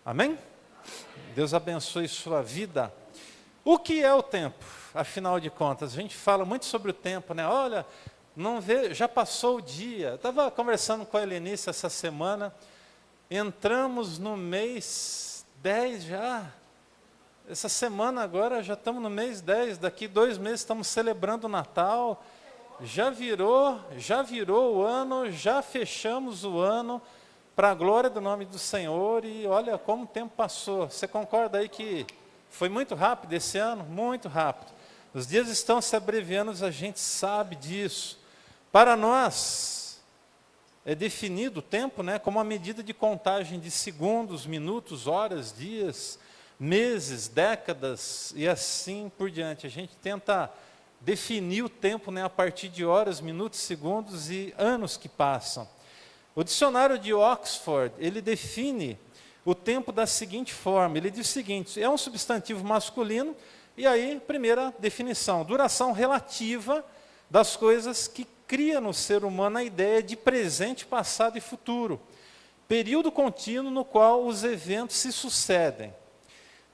Amém? Deus abençoe sua vida. O que é o tempo? Afinal de contas, a gente fala muito sobre o tempo, né? Olha, não vê, já passou o dia. Estava conversando com a Helenice essa semana. Entramos no mês 10 já. Essa semana agora já estamos no mês 10. Daqui 2 meses estamos celebrando o Natal. Já virou o ano, já fechamos o ano. Para a glória do nome do Senhor, e olha como o tempo passou. Você concorda aí que foi muito rápido esse ano? Muito rápido. Os dias estão se abreviando, a gente sabe disso. Para nós, é definido o tempo, né, como uma medida de contagem de segundos, minutos, horas, dias, meses, décadas, e assim por diante. A gente tenta definir o tempo, né, a partir de horas, minutos, segundos e anos que passam. O dicionário de Oxford, ele define o tempo da seguinte forma, ele diz o seguinte: é um substantivo masculino, e aí, primeira definição, duração relativa das coisas que cria no ser humano a ideia de presente, passado e futuro. Período contínuo no qual os eventos se sucedem.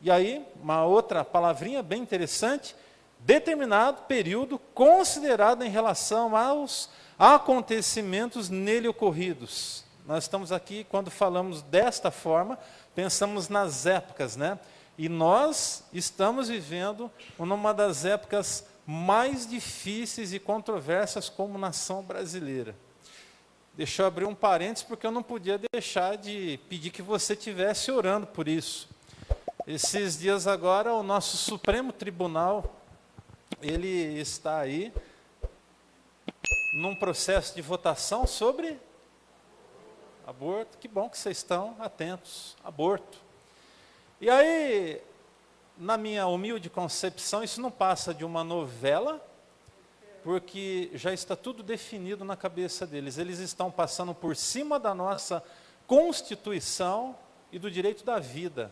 E aí, uma outra palavrinha bem interessante, determinado período considerado em relação aos acontecimentos nele ocorridos. Nós estamos aqui, quando falamos desta forma, pensamos nas épocas, né? E nós estamos vivendo numa das épocas mais difíceis e controversas como nação brasileira. Deixa eu abrir um parênteses, porque eu não podia deixar de pedir que você estivesse orando por isso. Esses dias agora, o nosso Supremo Tribunal, ele está aí, num processo de votação sobre aborto. Que bom que vocês estão atentos. Aborto. E aí, na minha humilde concepção, isso não passa de uma novela, porque já está tudo definido na cabeça deles. Eles estão passando por cima da nossa Constituição e do direito da vida.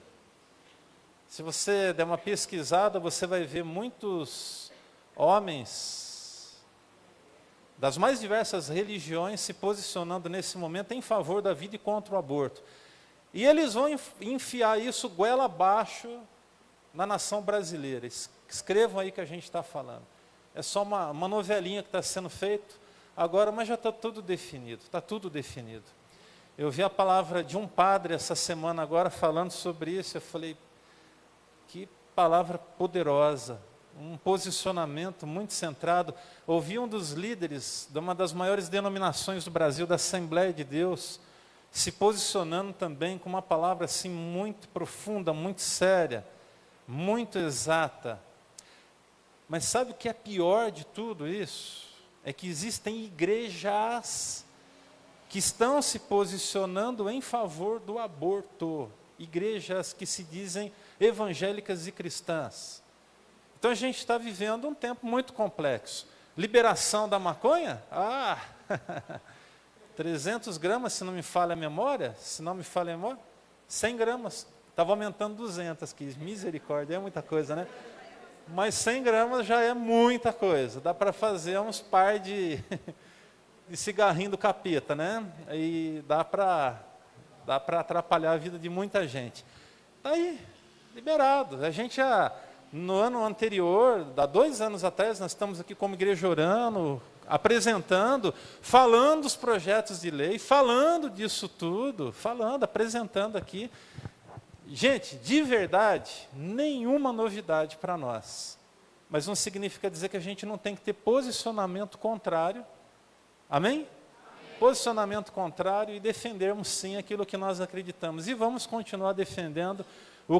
Se você der uma pesquisada, você vai ver muitos homens das mais diversas religiões se posicionando nesse momento em favor da vida e contra o aborto. E eles vão enfiar isso goela abaixo na nação brasileira. Escrevam aí que a gente está falando. É só uma novelinha que está sendo feita agora, mas já está tudo definido. Está tudo definido. Eu vi a palavra de um padre essa semana agora falando sobre isso. Eu falei, que palavra poderosa. Um posicionamento muito centrado. Ouvi um dos líderes de uma das maiores denominações do Brasil, da Assembleia de Deus, se posicionando também com uma palavra assim muito profunda, muito séria, muito exata. Mas sabe o que é pior de tudo isso? É que existem igrejas que estão se posicionando em favor do aborto. Igrejas que se dizem evangélicas e cristãs. Então a gente está vivendo um tempo muito complexo. Liberação da maconha? 300 gramas, se não me falha a memória, 100 gramas. Estava aumentando 200, que misericórdia, é muita coisa, né? Mas 100 gramas já é muita coisa. Dá para fazer uns par de cigarrinho do capeta, né? E dá para atrapalhar a vida de muita gente. Está aí, liberado. A gente já... No ano anterior, há 2 anos atrás, nós estamos aqui como igreja orando, apresentando, falando dos projetos de lei, falando disso tudo, apresentando aqui. Gente, de verdade, nenhuma novidade para nós. Mas não significa dizer que a gente não tem que ter posicionamento contrário. Amém? Posicionamento contrário e defendermos sim aquilo que nós acreditamos. E vamos continuar defendendo o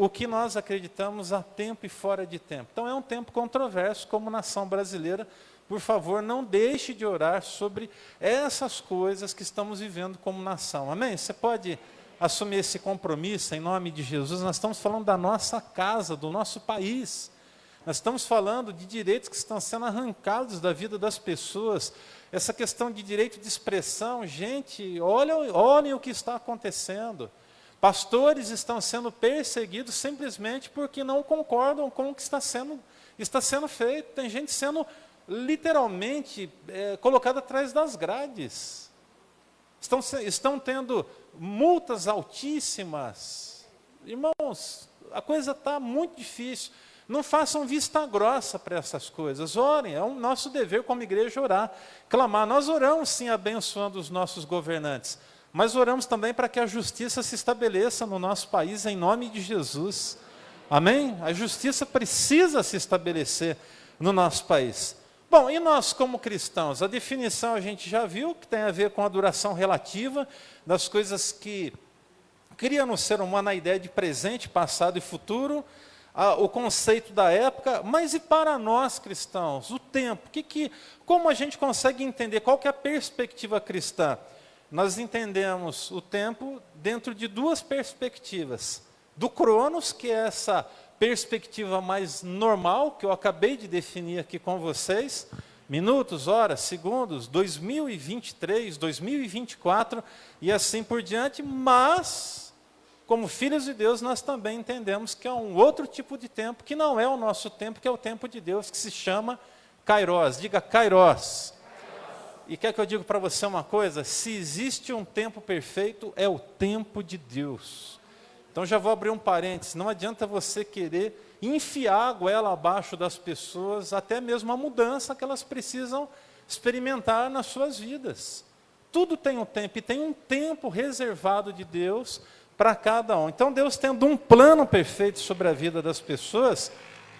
que nós acreditamos a tempo e fora de tempo. Então é um tempo controverso como nação brasileira. Por favor, não deixe de orar sobre essas coisas que estamos vivendo como nação. Amém? Você pode assumir esse compromisso em nome de Jesus. Nós estamos falando da nossa casa, do nosso país. Nós estamos falando de direitos que estão sendo arrancados da vida das pessoas. Essa questão de direito de expressão, gente, olhem o que está acontecendo. Pastores estão sendo perseguidos simplesmente porque não concordam com o que está sendo feito. Tem gente sendo literalmente colocada atrás das grades. Estão tendo multas altíssimas. Irmãos, a coisa está muito difícil. Não façam vista grossa para essas coisas. Orem, é o nosso dever como igreja orar, clamar. Nós oramos sim abençoando os nossos governantes, mas oramos também para que a justiça se estabeleça no nosso país em nome de Jesus. Amém? A justiça precisa se estabelecer no nosso país. Bom, e nós como cristãos? A definição a gente já viu, que tem a ver com a duração relativa das coisas que cria no ser humano a ideia de presente, passado e futuro, o conceito da época, mas e para nós cristãos? O tempo, como a gente consegue entender, qual que é a perspectiva cristã? Nós entendemos o tempo dentro de duas perspectivas. Do Cronos, que é essa perspectiva mais normal, que eu acabei de definir aqui com vocês, minutos, horas, segundos, 2023, 2024 e assim por diante, mas, como filhos de Deus, nós também entendemos que é um outro tipo de tempo, que não é o nosso tempo, que é o tempo de Deus, que se chama Kairos. Diga Kairos. E quer que eu diga para você uma coisa? Se existe um tempo perfeito, é o tempo de Deus. Então já vou abrir um parênteses, não adianta você querer enfiar a goela abaixo das pessoas, até mesmo a mudança que elas precisam experimentar nas suas vidas. Tudo tem um tempo, e tem um tempo reservado de Deus para cada um. Então Deus tendo um plano perfeito sobre a vida das pessoas,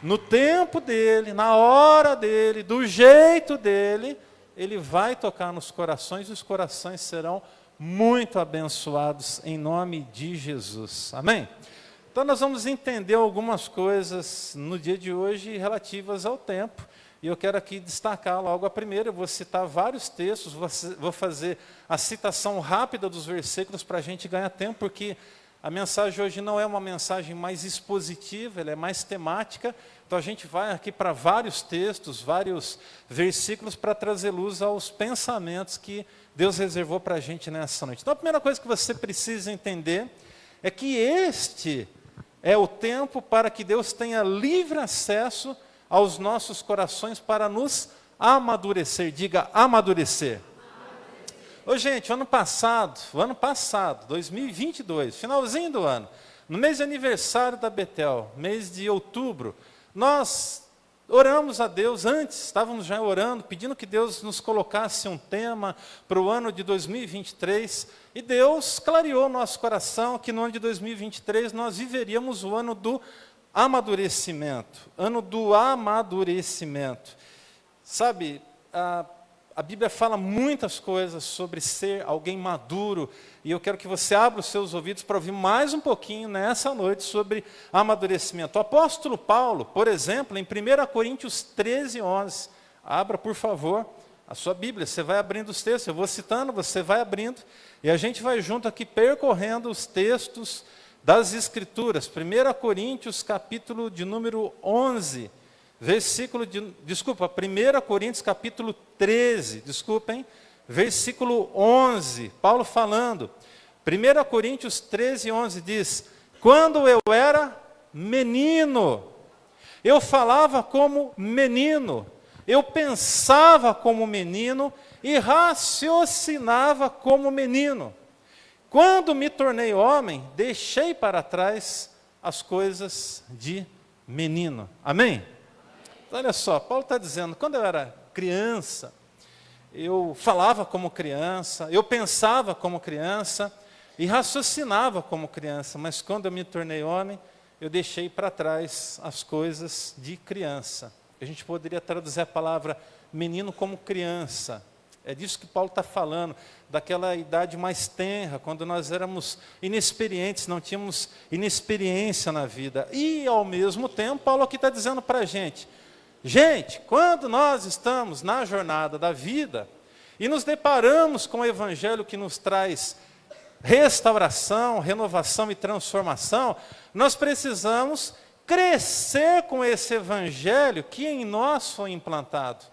no tempo dele, na hora dele, do jeito dele, ele vai tocar nos corações e os corações serão muito abençoados em nome de Jesus. Amém? Então nós vamos entender algumas coisas no dia de hoje relativas ao tempo. E eu quero aqui destacar logo a primeira. Eu vou citar vários textos, vou fazer a citação rápida dos versículos para a gente ganhar tempo, porque a mensagem hoje não é uma mensagem mais expositiva, ela é mais temática. Então a gente vai aqui para vários textos, vários versículos para trazer luz aos pensamentos que Deus reservou para a gente nessa noite. Então a primeira coisa que você precisa entender é que este é o tempo para que Deus tenha livre acesso aos nossos corações para nos amadurecer. Diga, amadurecer. Ô gente, ano passado, 2022, finalzinho do ano, no mês de aniversário da Betel, mês de outubro, nós oramos a Deus antes, estávamos já orando, pedindo que Deus nos colocasse um tema para o ano de 2023, e Deus clareou o nosso coração que no ano de 2023 nós viveríamos o ano do amadurecimento, ano do amadurecimento. Sabe, a Bíblia fala muitas coisas sobre ser alguém maduro, e eu quero que você abra os seus ouvidos para ouvir mais um pouquinho nessa noite sobre amadurecimento. O apóstolo Paulo, por exemplo, em 1 Coríntios 13, 11, abra por favor a sua Bíblia, você vai abrindo os textos, eu vou citando, você vai abrindo, e a gente vai junto aqui percorrendo os textos das Escrituras. 1 Coríntios, capítulo de número 11, 1 Coríntios capítulo 13, versículo 11, Paulo falando, 1 Coríntios 13, 11 diz, quando eu era menino, eu falava como menino, eu pensava como menino e raciocinava como menino. Quando me tornei homem, deixei para trás as coisas de menino. Amém? Olha só, Paulo está dizendo, quando eu era criança, eu falava como criança, eu pensava como criança e raciocinava como criança, mas quando eu me tornei homem, eu deixei para trás as coisas de criança. A gente poderia traduzir a palavra menino como criança. É disso que Paulo está falando, daquela idade mais tenra, quando nós éramos inexperientes, não tínhamos inexperiência na vida. E, ao mesmo tempo, Paulo aqui está dizendo para a gente, quando nós estamos na jornada da vida e nos deparamos com o Evangelho que nos traz restauração, renovação e transformação, nós precisamos crescer com esse Evangelho que em nós foi implantado.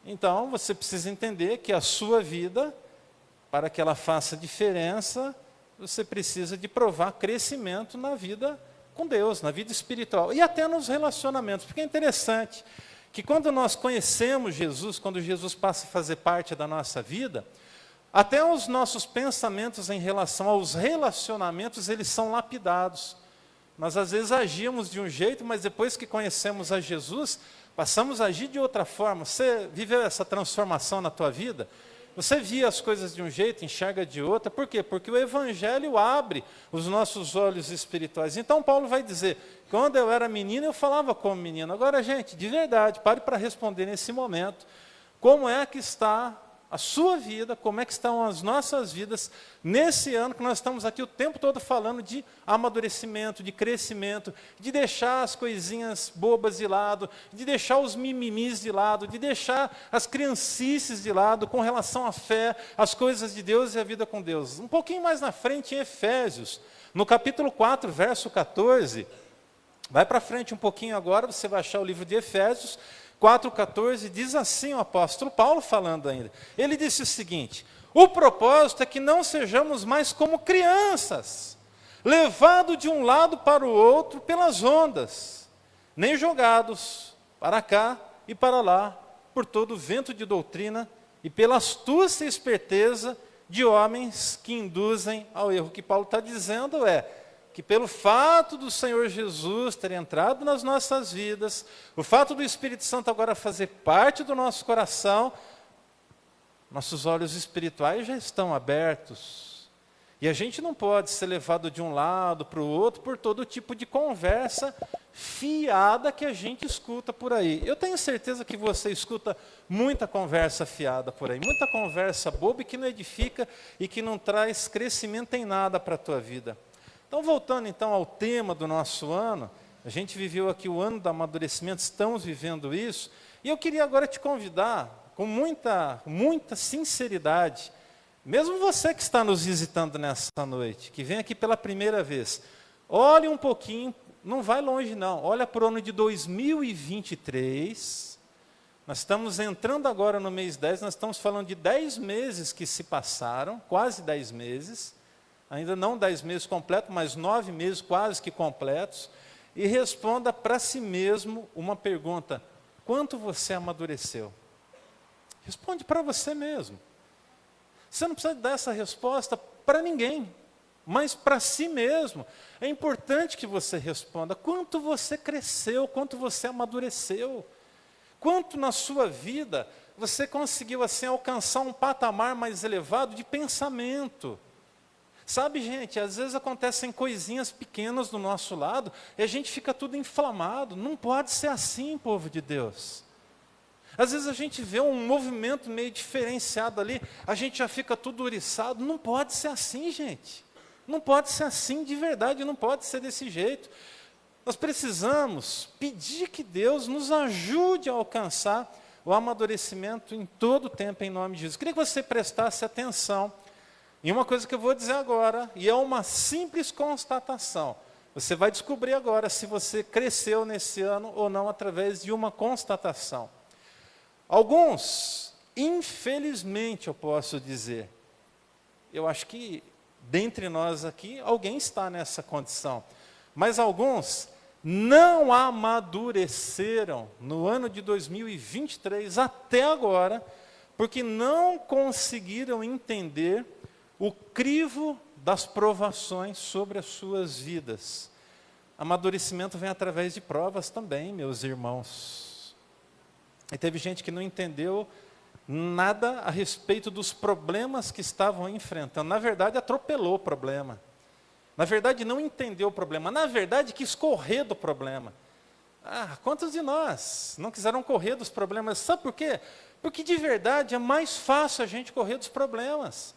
Então, você precisa entender que a sua vida, para que ela faça diferença, você precisa de provar crescimento na vida com Deus, na vida espiritual e até nos relacionamentos, porque é interessante que quando nós conhecemos Jesus, quando Jesus passa a fazer parte da nossa vida, até os nossos pensamentos em relação aos relacionamentos, eles são lapidados. Nós às vezes agimos de um jeito, mas depois que conhecemos a Jesus, passamos a agir de outra forma. Você viveu essa transformação na tua vida? Você via as coisas de um jeito, enxerga de outra. Por quê? Porque o Evangelho abre os nossos olhos espirituais. Então Paulo vai dizer, quando eu era menino, eu falava como menino. Agora, gente, de verdade, pare para responder nesse momento. Como é que está a sua vida, como é que estão as nossas vidas nesse ano que nós estamos aqui o tempo todo falando de amadurecimento, de crescimento, de deixar as coisinhas bobas de lado, de deixar os mimimis de lado, de deixar as criancices de lado com relação à fé, as coisas de Deus e a vida com Deus. Um pouquinho mais na frente em Efésios, no capítulo 4, verso 14, vai para frente um pouquinho agora, você vai achar o livro de Efésios, 4,14, diz assim o apóstolo Paulo falando ainda. Ele disse o seguinte, o propósito é que não sejamos mais como crianças, levados de um lado para o outro pelas ondas, nem jogados para cá e para lá, por todo o vento de doutrina e pela astúcia e esperteza de homens que induzem ao erro. O que Paulo está dizendo é, que pelo fato do Senhor Jesus ter entrado nas nossas vidas, o fato do Espírito Santo agora fazer parte do nosso coração, nossos olhos espirituais já estão abertos. E a gente não pode ser levado de um lado para o outro por todo tipo de conversa fiada que a gente escuta por aí. Eu tenho certeza que você escuta muita conversa fiada por aí, muita conversa boba e que não edifica e que não traz crescimento em nada para a tua vida. Então, voltando então ao tema do nosso ano, a gente viveu aqui o ano do amadurecimento, estamos vivendo isso, e eu queria agora te convidar, com muita sinceridade, mesmo você que está nos visitando nessa noite, que vem aqui pela primeira vez, olhe um pouquinho, não vai longe não, olha para o ano de 2023, nós estamos entrando agora no mês 10, nós estamos falando de 10 meses que se passaram, quase 10 meses, ainda não 10 meses completos, mas 9 meses quase que completos, e responda para si mesmo uma pergunta, quanto você amadureceu? Responde para você mesmo. Você não precisa dar essa resposta para ninguém, mas para si mesmo. É importante que você responda, quanto você cresceu, quanto você amadureceu, quanto na sua vida você conseguiu assim alcançar um patamar mais elevado de pensamento. Sabe, gente, às vezes acontecem coisinhas pequenas do nosso lado e a gente fica tudo inflamado. Não pode ser assim, povo de Deus. Às vezes a gente vê um movimento meio diferenciado ali, a gente já fica tudo ouriçado. Não pode ser assim, gente. Não pode ser assim de verdade, não pode ser desse jeito. Nós precisamos pedir que Deus nos ajude a alcançar o amadurecimento em todo o tempo, em nome de Jesus. Queria que você prestasse atenção e uma coisa que eu vou dizer agora, e é uma simples constatação. Você vai descobrir agora se você cresceu nesse ano ou não através de uma constatação. Alguns, infelizmente eu posso dizer, eu acho que dentre nós aqui, alguém está nessa condição. Mas alguns não amadureceram no ano de 2023 até agora, porque não conseguiram entender o crivo das provações sobre as suas vidas. Amadurecimento vem através de provas também, meus irmãos. E teve gente que não entendeu nada a respeito dos problemas que estavam enfrentando. Na verdade, atropelou o problema. Na verdade, não entendeu o problema. Na verdade, quis correr do problema. Quantos de nós não quiseram correr dos problemas? Sabe por quê? Porque de verdade é mais fácil a gente correr dos problemas.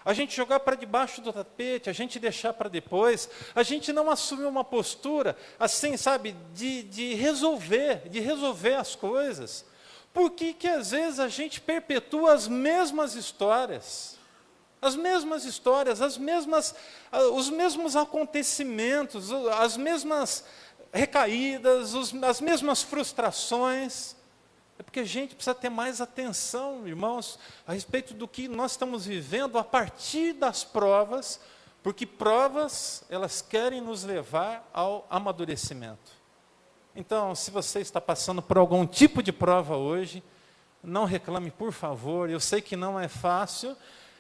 A gente jogar para debaixo do tapete, a gente deixar para depois, a gente não assumir uma postura, assim, sabe, de resolver as coisas. Por que que às vezes a gente perpetua as mesmas histórias? Os mesmos acontecimentos, as mesmas recaídas, as mesmas frustrações. É porque a gente precisa ter mais atenção, irmãos, a respeito do que nós estamos vivendo a partir das provas, Porque provas, elas querem nos levar ao amadurecimento. Então, se você está passando por algum tipo de prova hoje, não reclame, por favor. Eu sei que não é fácil,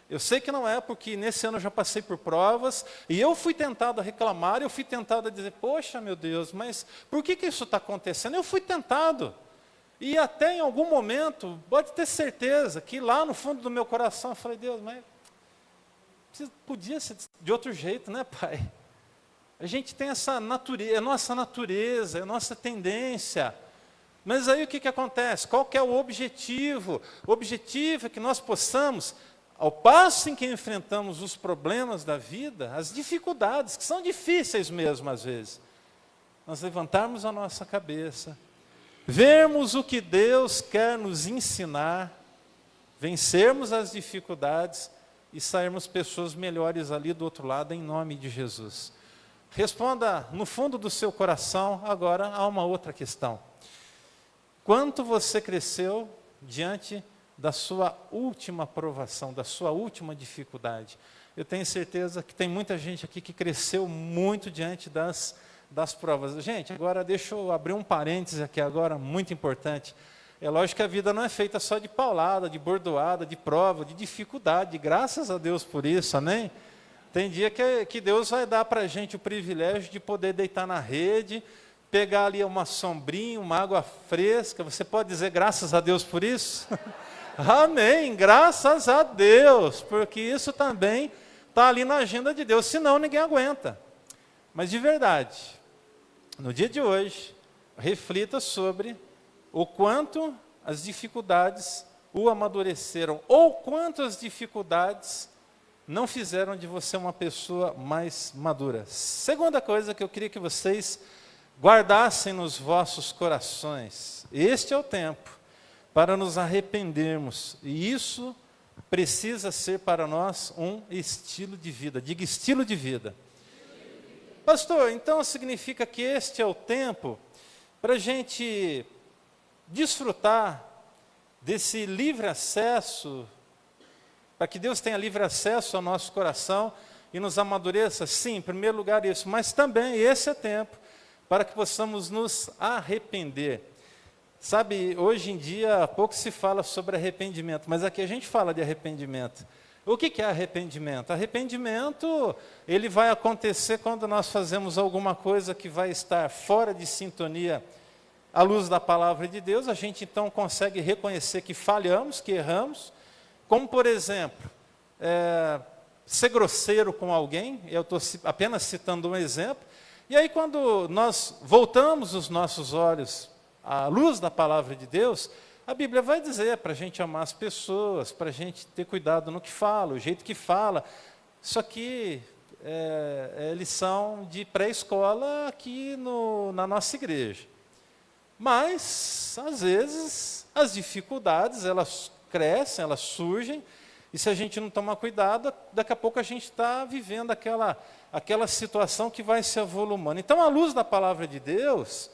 eu sei que não é, porque nesse ano eu já passei por provas, e eu fui tentado a reclamar, eu fui tentado a dizer, poxa, meu Deus, mas por que isso está acontecendo? Eu fui tentado. E até em algum momento, pode ter certeza, que lá no fundo do meu coração, eu falei, Deus, mas podia ser de outro jeito, né, Pai? A gente tem essa natureza, é nossa natureza, é nossa tendência. Mas aí o que acontece? Qual que é o objetivo? O objetivo é que nós possamos, ao passo em que enfrentamos os problemas da vida, as dificuldades, que são difíceis mesmo às vezes, nós levantarmos a nossa cabeça, vermos o que Deus quer nos ensinar, vencermos as dificuldades e sairmos pessoas melhores ali do outro lado, em nome de Jesus. Responda no fundo do seu coração agora a uma outra questão. Quanto você cresceu diante da sua última provação, da sua última dificuldade? Eu tenho certeza que tem muita gente aqui que cresceu muito diante das provas. Gente, agora deixa eu abrir um parêntese aqui agora, muito importante. É lógico que a vida não é feita só de paulada, de bordoada, de prova, de dificuldade. Graças a Deus por isso, amém? Tem dia que Deus vai dar para a gente o privilégio de poder deitar na rede, pegar ali uma sombrinha, uma água fresca. Você pode dizer graças a Deus por isso? Amém, graças a Deus, porque isso também está ali na agenda de Deus, senão ninguém aguenta. Mas de verdade, no dia de hoje, reflita sobre o quanto as dificuldades o amadureceram, ou quanto as dificuldades não fizeram de você uma pessoa mais madura. Segunda coisa que eu queria que vocês guardassem nos vossos corações. Este é o tempo para nos arrependermos. E isso precisa ser para nós um estilo de vida. Diga estilo de vida. Pastor, então significa que este é o tempo para a gente desfrutar desse livre acesso, para que Deus tenha livre acesso ao nosso coração e nos amadureça? Sim, em primeiro lugar isso, mas também esse é tempo para que possamos nos arrepender. Sabe, hoje em dia pouco se fala sobre arrependimento, mas aqui a gente fala de arrependimento. O que é arrependimento? Arrependimento, ele vai acontecer quando nós fazemos alguma coisa que vai estar fora de sintonia à luz da palavra de Deus. A gente então consegue reconhecer que falhamos, que erramos, como por exemplo, ser grosseiro com alguém. Eu estou apenas citando um exemplo. E aí quando nós voltamos os nossos olhos à luz da palavra de Deus, a Bíblia vai dizer para a gente amar as pessoas, para a gente ter cuidado no que fala, o jeito que fala. Isso aqui é lição de pré-escola aqui na nossa igreja. Mas, às vezes, as dificuldades, elas crescem, elas surgem, e se a gente não tomar cuidado, daqui a pouco a gente está vivendo aquela situação que vai se avolumando. Então, à luz da palavra de Deus,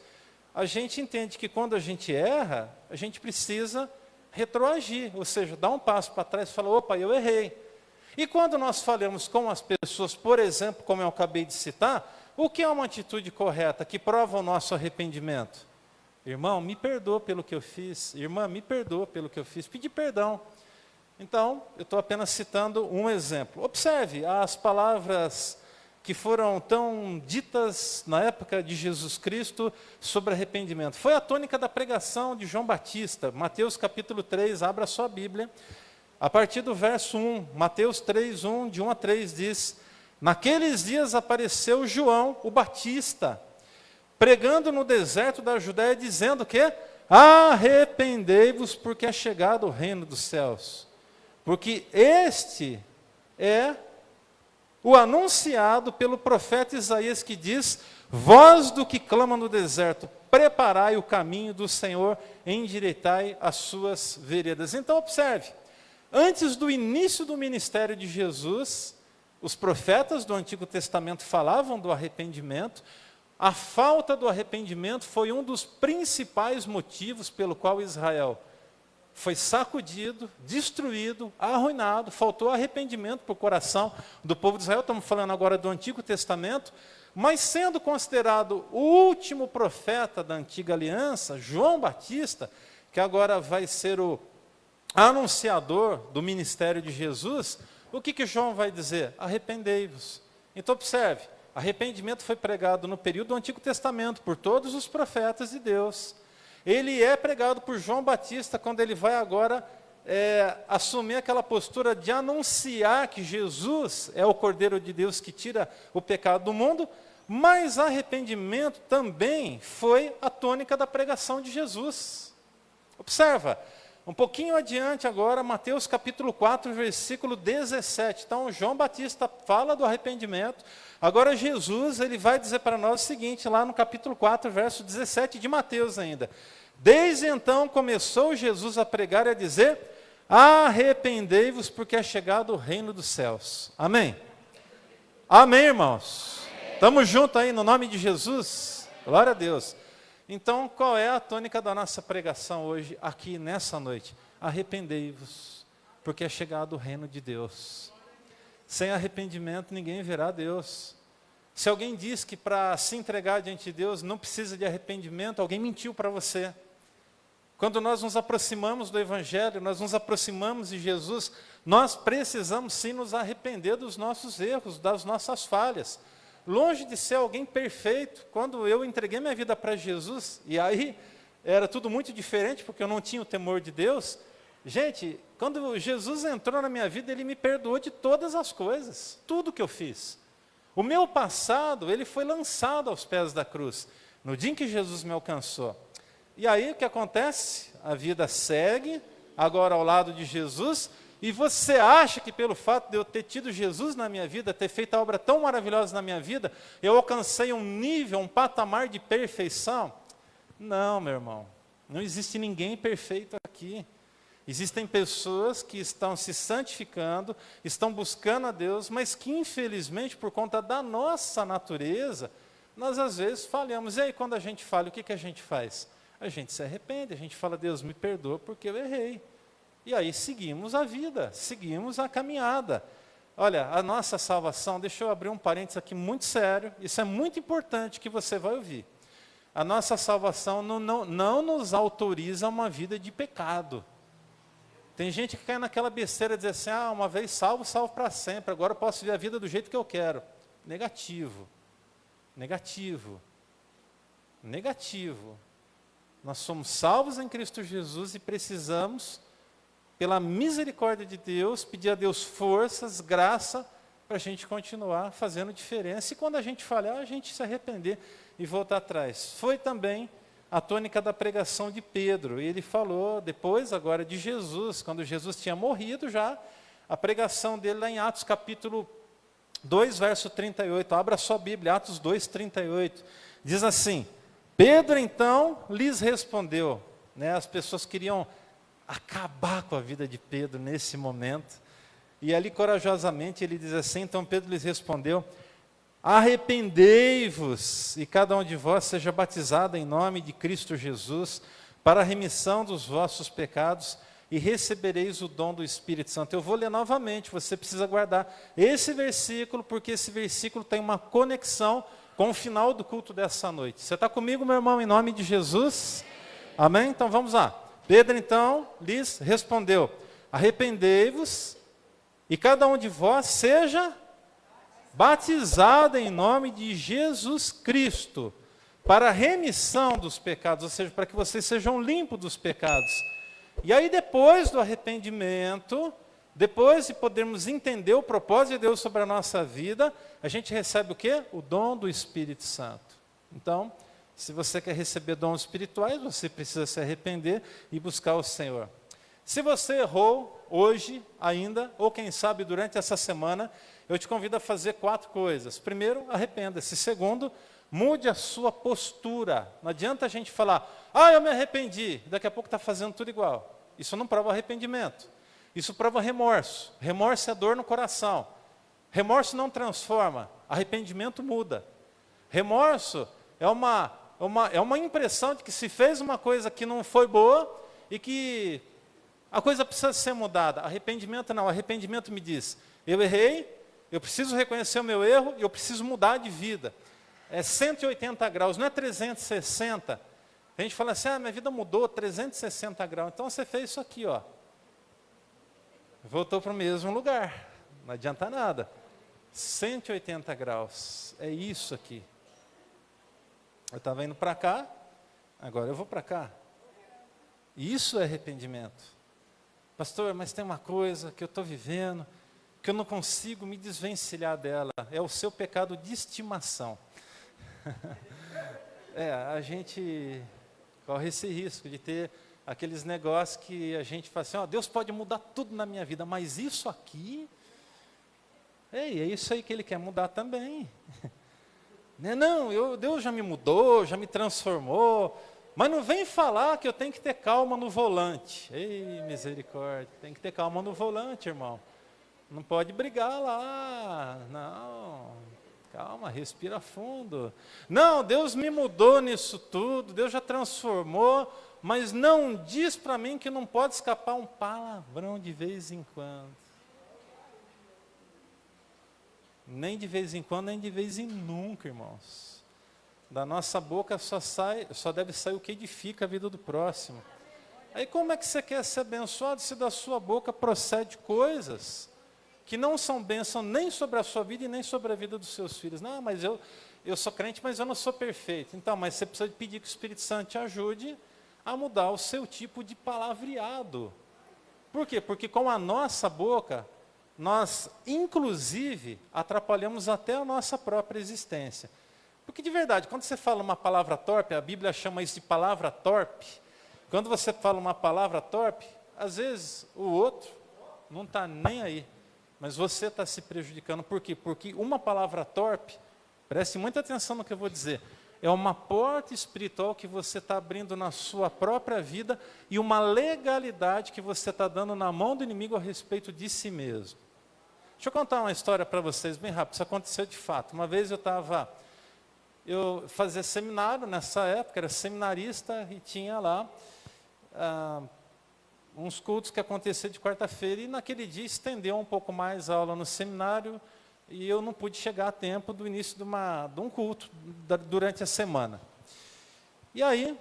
a gente entende que quando a gente erra, a gente precisa retroagir, ou seja, dar um passo para trás e falar, opa, eu errei. E quando nós falamos com as pessoas, por exemplo, como eu acabei de citar, o que é uma atitude correta, que prova o nosso arrependimento? Irmão, me perdoa pelo que eu fiz. Irmã, me perdoa pelo que eu fiz. Pedir perdão. Então, eu estou apenas citando um exemplo. Observe as palavras que foram tão ditas na época de Jesus Cristo sobre arrependimento. Foi a tônica da pregação de João Batista, Mateus capítulo 3, abra a sua Bíblia. A partir do verso 1, Mateus 3, 1, de 1 a 3, diz: naqueles dias apareceu João, o Batista, pregando no deserto da Judéia, dizendo que arrependei-vos, porque é chegado o reino dos céus. Porque este é o anunciado pelo profeta Isaías, que diz: voz do que clama no deserto, preparai o caminho do Senhor, endireitai as suas veredas. Então observe, antes do início do ministério de Jesus, os profetas do Antigo Testamento falavam do arrependimento. A falta do arrependimento foi um dos principais motivos pelo qual Israel foi sacudido, destruído, arruinado, faltou arrependimento para o coração do povo de Israel. Estamos falando agora do Antigo Testamento, mas sendo considerado o último profeta da Antiga Aliança, João Batista, que agora vai ser o anunciador do ministério de Jesus, o que João vai dizer? Arrependei-vos. Então observe, arrependimento foi pregado no período do Antigo Testamento por todos os profetas de Deus. Ele é pregado por João Batista quando ele vai agora assumir aquela postura de anunciar que Jesus é o Cordeiro de Deus que tira o pecado do mundo, mas arrependimento também foi a tônica da pregação de Jesus. Observa, um pouquinho adiante agora, Mateus capítulo 4, versículo 17. Então, João Batista fala do arrependimento. Agora, Jesus, ele vai dizer para nós o seguinte, lá no capítulo 4, verso 17 de Mateus ainda. Desde então, começou Jesus a pregar e a dizer, arrependei-vos, porque é chegado o reino dos céus. Amém? Amém, irmãos? Estamos juntos aí, no nome de Jesus? Glória a Deus. Então, qual é a tônica da nossa pregação hoje, aqui nessa noite? Arrependei-vos, porque é chegado o reino de Deus. Sem arrependimento, ninguém verá Deus. Se alguém diz que para se entregar diante de Deus não precisa de arrependimento, alguém mentiu para você. Quando nós nos aproximamos do Evangelho, nós nos aproximamos de Jesus, nós precisamos sim nos arrepender dos nossos erros, das nossas falhas. Longe de ser alguém perfeito, quando eu entreguei minha vida para Jesus, e aí era tudo muito diferente, porque eu não tinha o temor de Deus. Gente, quando Jesus entrou na minha vida, Ele me perdoou de todas as coisas, tudo que eu fiz. O meu passado, ele foi lançado aos pés da cruz, no dia em que Jesus me alcançou. E aí o que acontece? A vida segue, agora ao lado de Jesus, e você acha que pelo fato de eu ter tido Jesus na minha vida, ter feito a obra tão maravilhosa na minha vida, eu alcancei um nível, um patamar de perfeição? Não, meu irmão. Não existe ninguém perfeito aqui. Existem pessoas que estão se santificando, estão buscando a Deus, mas que infelizmente, por conta da nossa natureza, nós às vezes falhamos. E aí quando a gente falha, o que a gente faz? A gente se arrepende, a gente fala, Deus me perdoa porque eu errei. E aí seguimos a vida, seguimos a caminhada. Olha, a nossa salvação, deixa eu abrir um parênteses aqui muito sério, isso é muito importante que você vai ouvir. A nossa salvação não nos autoriza uma vida de pecado. Tem gente que cai naquela besteira de dizer assim, uma vez salvo, salvo para sempre, agora eu posso viver a vida do jeito que eu quero. Negativo. Negativo. Negativo. Nós somos salvos em Cristo Jesus e precisamos, pela misericórdia de Deus, pedir a Deus forças, graça, para a gente continuar fazendo diferença. E quando a gente falhar, a gente se arrepender e voltar atrás. Foi também a tônica da pregação de Pedro. E ele falou depois, agora, de Jesus, quando Jesus tinha morrido já, a pregação dele lá em Atos capítulo 2, verso 38. Abra a sua Bíblia, Atos 2, 38. Diz assim, Pedro então lhes respondeu. As pessoas queriam acabar com a vida de Pedro nesse momento. E ali corajosamente ele diz assim, então Pedro lhes respondeu, arrependei-vos e cada um de vós seja batizado em nome de Cristo Jesus para a remissão dos vossos pecados e recebereis o dom do Espírito Santo. Eu vou ler novamente, você precisa guardar esse versículo, porque esse versículo tem uma conexão com o final do culto dessa noite. Você está comigo, meu irmão, em nome de Jesus? Amém? Então vamos lá. Pedro então lhes respondeu, arrependei-vos e cada um de vós seja batizado em nome de Jesus Cristo para a remissão dos pecados, ou seja, para que vocês sejam limpos dos pecados. E aí depois do arrependimento, depois de podermos entender o propósito de Deus sobre a nossa vida, a gente recebe o quê? O dom do Espírito Santo. Então, se você quer receber dons espirituais, você precisa se arrepender e buscar o Senhor. Se você errou hoje ainda, ou quem sabe durante essa semana, eu te convido a fazer 4 coisas. Primeiro, arrependa-se. Segundo, mude a sua postura. Não adianta a gente falar, eu me arrependi, daqui a pouco está fazendo tudo igual. Isso não prova arrependimento. Isso prova remorso. Remorso é dor no coração. Remorso não transforma, arrependimento muda. Remorso é uma impressão de que se fez uma coisa que não foi boa e que A coisa precisa ser mudada. Arrependimento não. Arrependimento me diz, eu errei, eu preciso reconhecer o meu erro e eu preciso mudar de vida. É 180 graus, não é 360. A gente fala assim, minha vida mudou 360 graus. Então você fez isso aqui, ó. Voltou para o mesmo lugar. Não adianta nada. 180 graus. É isso aqui. Eu estava indo para cá, agora eu vou para cá. Isso é arrependimento. Pastor, mas tem uma coisa que eu estou vivendo, que eu não consigo me desvencilhar dela. É o seu pecado de estimação. A gente corre esse risco de ter aqueles negócios que a gente fala assim, Deus pode mudar tudo na minha vida, mas isso aqui, é isso aí que Ele quer mudar também. Não, Deus já me mudou, já me transformou, mas não vem falar que eu tenho que ter calma no volante. Ei, misericórdia, tem que ter calma no volante, irmão. Não pode brigar lá, não, calma, respira fundo. Não, Deus me mudou nisso tudo, Deus já transformou, mas não diz para mim que não pode escapar um palavrão de vez em quando. Nem de vez em quando, nem de vez em nunca, irmãos. Da nossa boca só deve sair o que edifica a vida do próximo. Aí como é que você quer ser abençoado se da sua boca procede coisas que não são bênção nem sobre a sua vida e nem sobre a vida dos seus filhos? Não, mas eu sou crente, mas eu não sou perfeito. Então, mas você precisa pedir que o Espírito Santo te ajude a mudar o seu tipo de palavreado. Por quê? Porque com a nossa boca, nós, inclusive, atrapalhamos até a nossa própria existência. Porque, de verdade, quando você fala uma palavra torpe, a Bíblia chama isso de palavra torpe. Quando você fala uma palavra torpe, às vezes o outro não está nem aí. Mas você está se prejudicando. Por quê? Porque uma palavra torpe, preste muita atenção no que eu vou dizer, é uma porta espiritual que você está abrindo na sua própria vida e uma legalidade que você está dando na mão do inimigo a respeito de si mesmo. Deixa eu contar uma história para vocês bem rápido, isso aconteceu de fato. Uma vez eu fazia seminário nessa época, era seminarista e tinha lá uns cultos que aconteciam de quarta-feira e naquele dia estendeu um pouco mais a aula no seminário e eu não pude chegar a tempo do início de um culto durante a semana. E aí,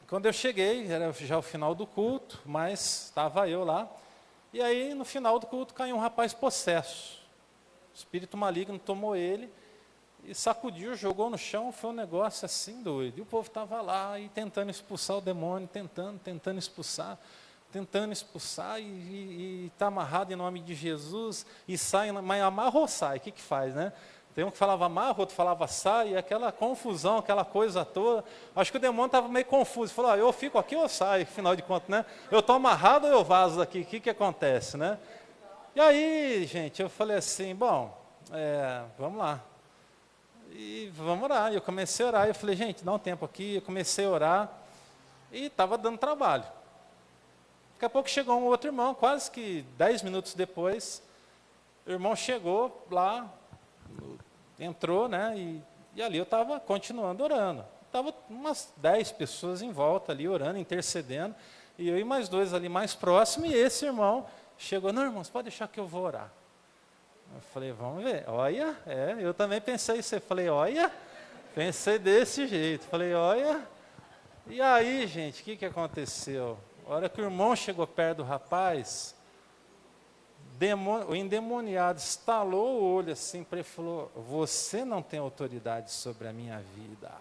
quando eu cheguei, era já o final do culto, mas estava eu lá. E aí, no final do culto, caiu um rapaz possesso. O espírito maligno tomou ele e sacudiu, jogou no chão, foi um negócio assim doido. E o povo estava lá e tentando expulsar o demônio, tentando expulsar, e está amarrado em nome de Jesus, e sai, mas amarra ou sai? O que faz, né? Tem um que falava amarra, outro falava sai, e aquela confusão, aquela coisa toda. Acho que o demônio estava meio confuso, falou, eu fico aqui ou saio, afinal de contas, né? Eu estou amarrado ou eu vazo daqui? O que acontece, né? E aí, gente, eu falei assim, bom, vamos lá. E vamos orar. Eu comecei a orar, eu falei, gente, dá um tempo aqui, eu comecei a orar, e estava dando trabalho. Daqui a pouco chegou um outro irmão, quase que 10 minutos depois, o irmão chegou lá, entrou, né, e ali eu estava continuando orando. Estava umas 10 pessoas em volta ali, orando, intercedendo, e eu e mais 2 ali mais próximos, e esse irmão chegou, não, irmãos, pode deixar que eu vou orar. Eu falei, vamos ver, olha, eu também pensei isso, eu falei, olha, pensei desse jeito, falei, olha, e aí, gente, o que aconteceu? A hora que o irmão chegou perto do rapaz, o endemoniado estalou o olho assim para ele e falou, você não tem autoridade sobre a minha vida.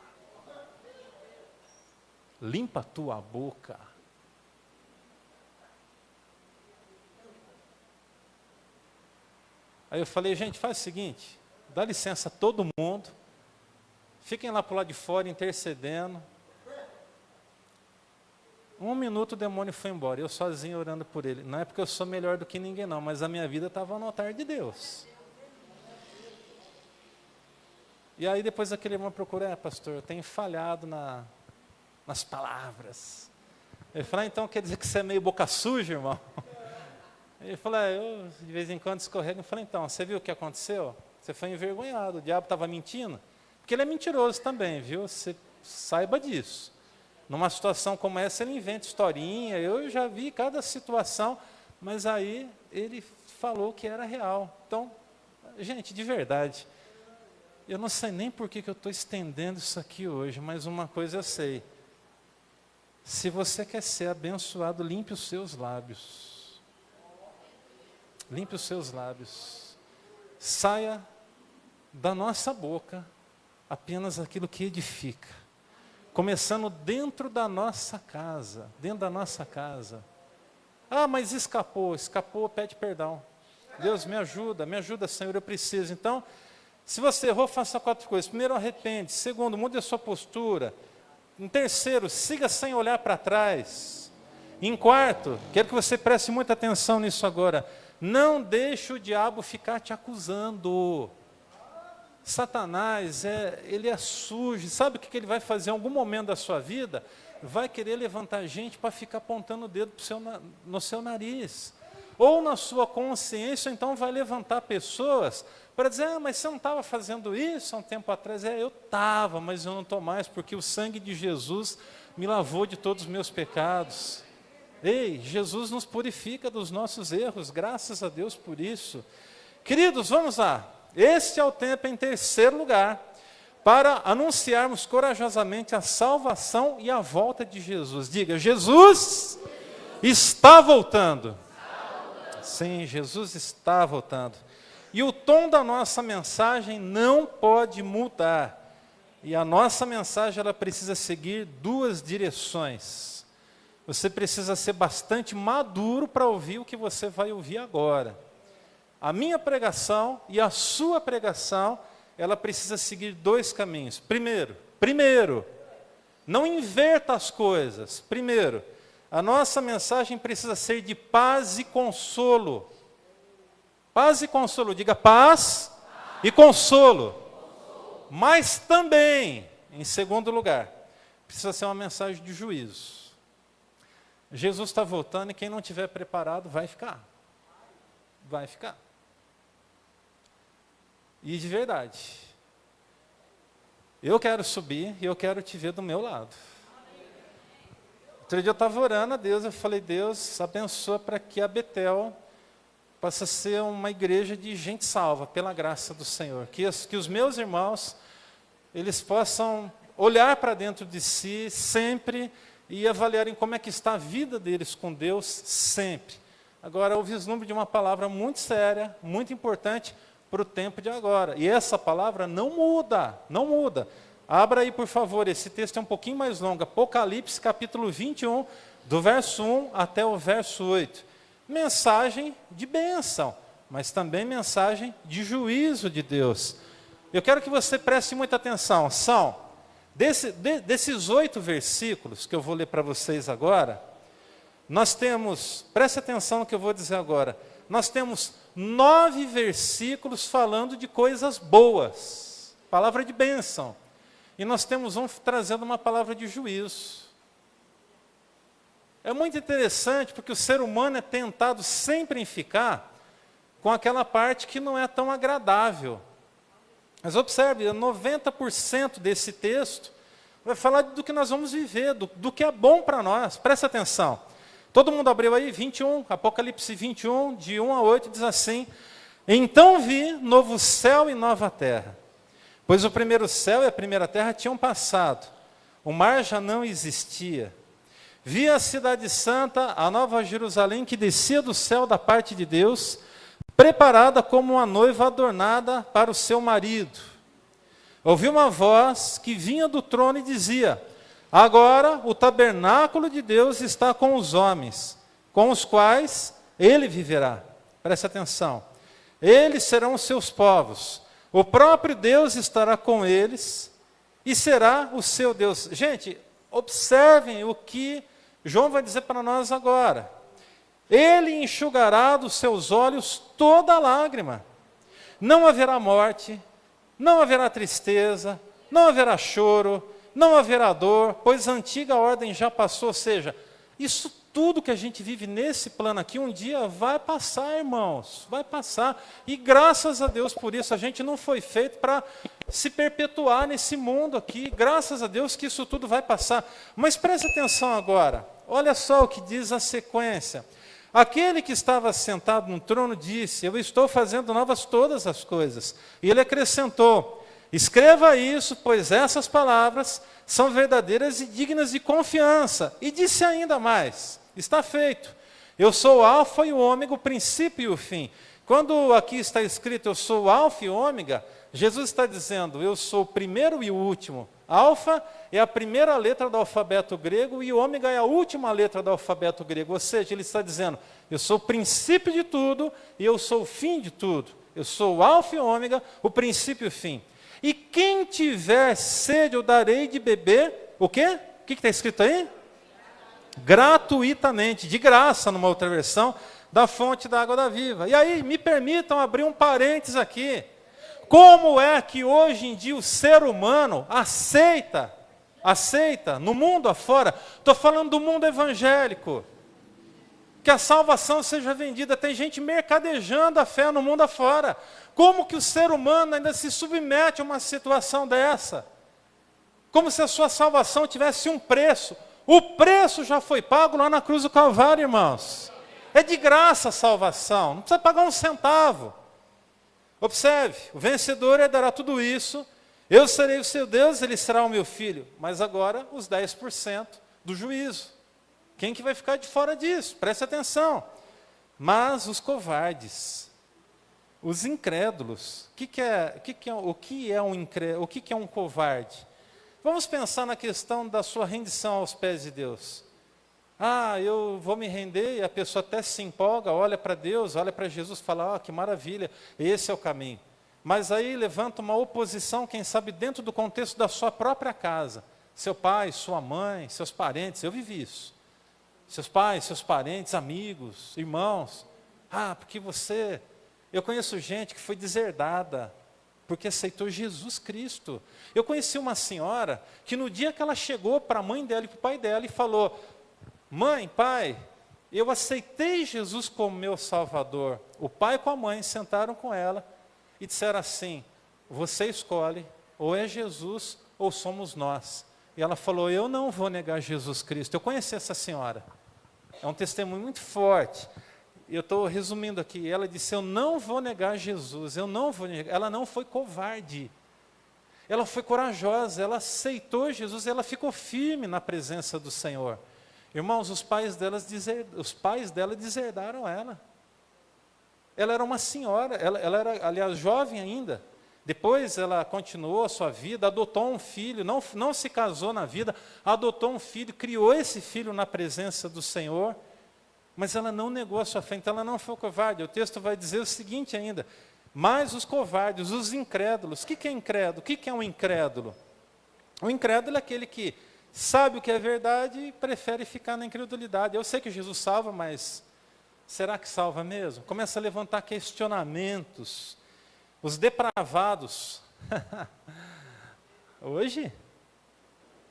Limpa a tua boca. Aí eu falei, gente, faz o seguinte, dá licença a todo mundo, fiquem lá para o lado de fora intercedendo. 1 minuto o demônio foi embora, eu sozinho orando por ele. Não é porque eu sou melhor do que ninguém não, mas a minha vida estava no altar de Deus. E aí depois aquele irmão procurou, pastor, eu tenho falhado nas palavras. Ele falou, então quer dizer que você é meio boca suja, irmão? Ele falou, eu de vez em quando escorrego. Eu falei, então, você viu o que aconteceu? Você foi envergonhado, o diabo estava mentindo. Porque ele é mentiroso também, viu? Você saiba disso. Numa situação como essa, ele inventa historinha, eu já vi cada situação, mas aí ele falou que era real. Então, gente, de verdade, eu não sei nem por que eu estou estendendo isso aqui hoje, mas uma coisa eu sei. Se você quer ser abençoado, limpe os seus lábios. Limpe os seus lábios. Saia da nossa boca apenas aquilo que edifica. Começando dentro da nossa casa. Dentro da nossa casa. Ah, mas escapou, pede perdão. Deus, me ajuda, Senhor, eu preciso. Então, se você errou, faça 4 coisas. Primeiro, arrepende. Segundo, mude a sua postura. Em terceiro, siga sem olhar para trás. Em quarto, quero que você preste muita atenção nisso agora. Não deixe o diabo ficar te acusando. Satanás, ele é sujo. Sabe o que ele vai fazer em algum momento da sua vida? Vai querer levantar gente para ficar apontando o dedo no seu nariz. Ou na sua consciência, então vai levantar pessoas para dizer, ah, mas você não estava fazendo isso há um tempo atrás? Eu estava, mas eu não estou mais, porque o sangue de Jesus me lavou de todos os meus pecados. Ei, Jesus nos purifica dos nossos erros, graças a Deus por isso. Queridos, vamos lá. Este é o tempo, em terceiro lugar, para anunciarmos corajosamente a salvação e a volta de Jesus. Diga, Jesus está voltando. Sim, Jesus está voltando. E o tom da nossa mensagem não pode mudar. E a nossa mensagem, ela precisa seguir 2 direções. Você precisa ser bastante maduro para ouvir o que você vai ouvir agora. A minha pregação e a sua pregação, ela precisa seguir 2 caminhos. Primeiro, não inverta as coisas. Primeiro, a nossa mensagem precisa ser de paz e consolo. Paz e consolo, diga paz e consolo. Mas também, em segundo lugar, precisa ser uma mensagem de juízo. Jesus está voltando e quem não estiver preparado vai ficar. Vai ficar. E de verdade, eu quero subir e eu quero te ver do meu lado. Outro dia eu estava orando a Deus, eu falei, Deus, abençoa para que a Betel possa ser uma igreja de gente salva, pela graça do Senhor. Que os meus irmãos, eles possam olhar para dentro de si sempre e avaliarem como é que está a vida deles com Deus sempre. Agora, o vislumbre de uma palavra muito séria, muito importante para o tempo de agora. E essa palavra não muda, não muda. Abra aí, por favor, esse texto é um pouquinho mais longo. Apocalipse, capítulo 21, do verso 1 até o verso 8. Mensagem de bênção, mas também mensagem de juízo de Deus. Eu quero que você preste muita atenção. São, desses 8 versículos que eu vou ler para vocês agora, nós temos, preste atenção no que eu vou dizer agora, nós temos 9 versículos falando de coisas boas, palavra de bênção. E nós temos um trazendo uma palavra de juízo. É muito interessante porque o ser humano é tentado sempre em ficar com aquela parte que não é tão agradável. Mas observe, 90% desse texto vai falar do que nós vamos viver, do que é bom para nós. Presta atenção. Todo mundo abriu aí, 21, Apocalipse 21, de 1 a 8, diz assim: Então vi novo céu e nova terra, pois o primeiro céu e a primeira terra tinham passado, o mar já não existia. Vi a cidade santa, a nova Jerusalém, que descia do céu da parte de Deus, preparada como uma noiva adornada para o seu marido. Ouvi uma voz que vinha do trono e dizia: Agora o tabernáculo de Deus está com os homens, com os quais ele viverá. Preste atenção. Eles serão os seus povos. O próprio Deus estará com eles e será o seu Deus. Gente, observem o que João vai dizer para nós agora. Ele enxugará dos seus olhos toda lágrima. Não haverá morte, não haverá tristeza, não haverá choro, não haverá dor, pois a antiga ordem já passou. Ou seja, isso tudo que a gente vive nesse plano aqui, um dia vai passar, irmãos, vai passar. E graças a Deus por isso, a gente não foi feito para se perpetuar nesse mundo aqui. Graças a Deus que isso tudo vai passar. Mas preste atenção agora. Olha só o que diz a sequência. Aquele que estava sentado no trono disse: eu estou fazendo novas todas as coisas. E ele acrescentou: escreva isso, pois essas palavras são verdadeiras e dignas de confiança. E disse ainda mais: está feito. Eu sou o alfa e o ômega, o princípio e o fim. Quando aqui está escrito eu sou o alfa e o ômega, Jesus está dizendo: eu sou o primeiro e o último. Alfa é a primeira letra do alfabeto grego e ômega é a última letra do alfabeto grego. Ou seja, ele está dizendo: eu sou o princípio de tudo e eu sou o fim de tudo. Eu sou o alfa e o ômega, o princípio e o fim. E quem tiver sede, eu darei de beber, o quê? O que está escrito aí? Gratuitamente, de graça, numa outra versão, da fonte da água da viva. E aí, me permitam abrir um parênteses aqui. Como é que hoje em dia o ser humano aceita no mundo afora, estou falando do mundo evangélico, que a salvação seja vendida? Tem gente mercadejando a fé no mundo afora. Como que o ser humano ainda se submete a uma situação dessa? Como se a sua salvação tivesse um preço. O preço já foi pago lá na cruz do Calvário, irmãos. É de graça a salvação, não precisa pagar um centavo. Observe, o vencedor herdará tudo isso, eu serei o seu Deus, ele será o meu filho. Mas agora os 10% do juízo. Quem que vai ficar de fora disso? Preste atenção. Mas os covardes, os incrédulos, o que é um covarde? Vamos pensar na questão da sua rendição aos pés de Deus. Eu vou me render, e a pessoa até se empolga, olha para Deus, olha para Jesus, fala: que maravilha, esse é o caminho. Mas aí levanta uma oposição, quem sabe dentro do contexto da sua própria casa. Seu pai, sua mãe, seus parentes, eu vivi isso. Seus pais, seus parentes, amigos, irmãos. Porque você... Eu conheço gente que foi deserdada, porque aceitou Jesus Cristo. Eu conheci uma senhora, que no dia que ela chegou para a mãe dela e para o pai dela e falou: mãe, pai, eu aceitei Jesus como meu Salvador. O pai com a mãe sentaram com ela e disseram assim: você escolhe, ou é Jesus ou somos nós. E ela falou: eu não vou negar Jesus Cristo. Eu conheci essa senhora. É um testemunho muito forte. Eu estou resumindo aqui. Ela disse: eu não vou negar Jesus, eu não vou negar. Ela não foi covarde. Ela foi corajosa, ela aceitou Jesus, ela ficou firme na presença do Senhor. Irmãos, os pais dela deserdaram ela. Ela era uma senhora, ela era, aliás, jovem ainda. Depois ela continuou a sua vida, adotou um filho, não se casou na vida, adotou um filho, criou esse filho na presença do Senhor, mas ela não negou a sua fé, então ela não foi covarde. O texto vai dizer o seguinte ainda: mas os covardes, os incrédulos. O que é incrédulo? O que é um incrédulo? O incrédulo é aquele que sabe o que é verdade e prefere ficar na incredulidade. Eu sei que Jesus salva, mas será que salva mesmo? Começa a levantar questionamentos. Os depravados. Hoje,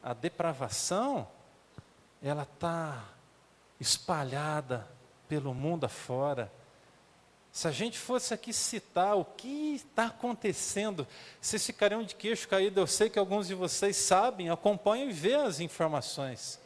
a depravação, ela está espalhada pelo mundo afora. Se a gente fosse aqui citar o que está acontecendo, vocês ficariam de queixo caído. Eu sei que alguns de vocês sabem, acompanham e vê as informações.